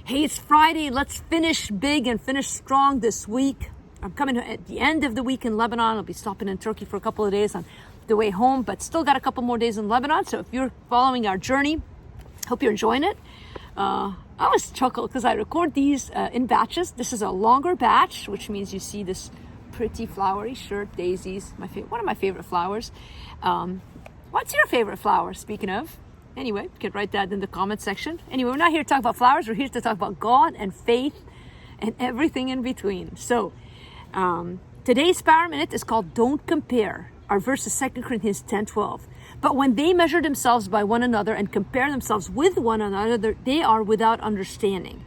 Hey, it's Friday. Let's finish big and finish strong this week. I'm coming at the end of the week in Lebanon. I'll be stopping in Turkey for a couple of days on the way home, but still got a couple more days in Lebanon. So if you're following our journey, hope you're enjoying it. I always chuckle because I record these in batches. This is a longer batch, which means you see this pretty flowery shirt, daisies, one of my favorite flowers. What's your favorite flower, speaking of? Anyway, you can write that in the comment section. Anyway, we're not here to talk about flowers. We're here to talk about God and faith and everything in between. So today's Power Minute is called Don't Compare. Our verse is 2 Corinthians 10:12. But when they measure themselves by one another and compare themselves with one another, they are without understanding.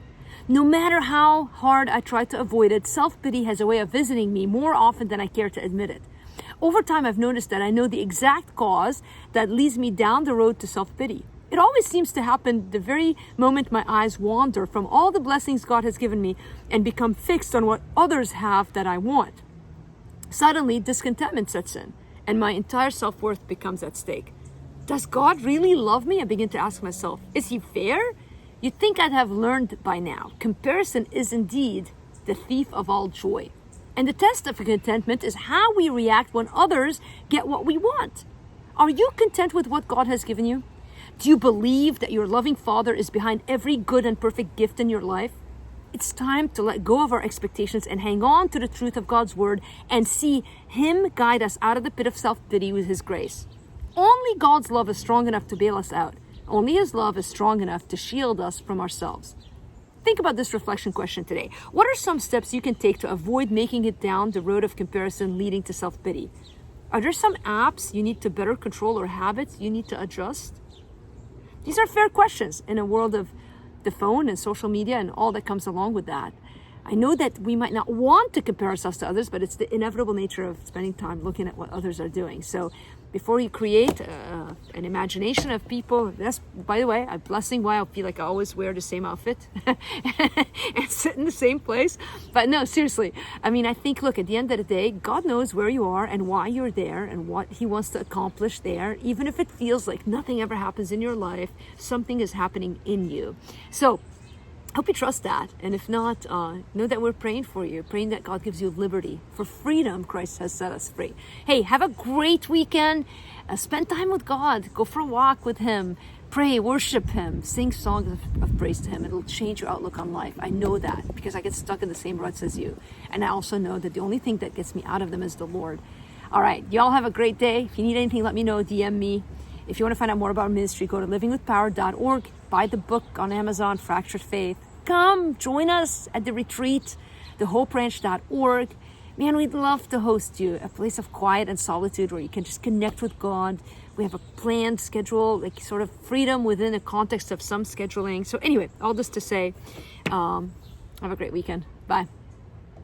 No matter how hard I try to avoid it, self-pity has a way of visiting me more often than I care to admit it. Over time, I've noticed that I know the exact cause that leads me down the road to self-pity. It always seems to happen the very moment my eyes wander from all the blessings God has given me and become fixed on what others have that I want. Suddenly, discontentment sets in, and my entire self-worth becomes at stake. Does God really love me? I begin to ask myself, is he fair? You'd think I'd have learned by now. Comparison is indeed the thief of all joy. And the test of contentment is how we react when others get what we want. Are you content with what God has given you? Do you believe that your loving Father is behind every good and perfect gift in your life? It's time to let go of our expectations and hang on to the truth of God's word and see him guide us out of the pit of self-pity with his grace. Only God's love is strong enough to bail us out. Only his love is strong enough to shield us from ourselves. Think about this reflection question today. What are some steps you can take to avoid making it down the road of comparison leading to self-pity? Are there some apps you need to better control or habits you need to adjust? These are fair questions in a world of the phone and social media and all that comes along with that. I know that we might not want to compare ourselves to others, but it's the inevitable nature of spending time looking at what others are doing. So before you create an imagination of people, that's, by the way, a blessing why I feel like I always wear the same outfit and sit in the same place. But no, seriously, I mean, I think, look, at the end of the day, God knows where you are and why you're there and what he wants to accomplish there. Even if it feels like nothing ever happens in your life, something is happening in you. So hope you trust that. And if not, know that we're praying for you, praying that God gives you liberty. For freedom, Christ has set us free. Hey, have a great weekend. Spend time with God. Go for a walk with him. Pray, worship him. Sing songs of praise to him. It'll change your outlook on life. I know that because I get stuck in the same ruts as you. And I also know that the only thing that gets me out of them is the Lord. All right, y'all have a great day. If you need anything, let me know. DM me. If you want to find out more about our ministry, go to livingwithpower.org. Buy the book on Amazon, Fractured Faith. Come join us at the retreat, thehopebranch.org. Man, we'd love to host you, a place of quiet and solitude where you can just connect with God. We have a planned schedule, like sort of freedom within a context of some scheduling. So anyway, all this to say, have a great weekend. Bye.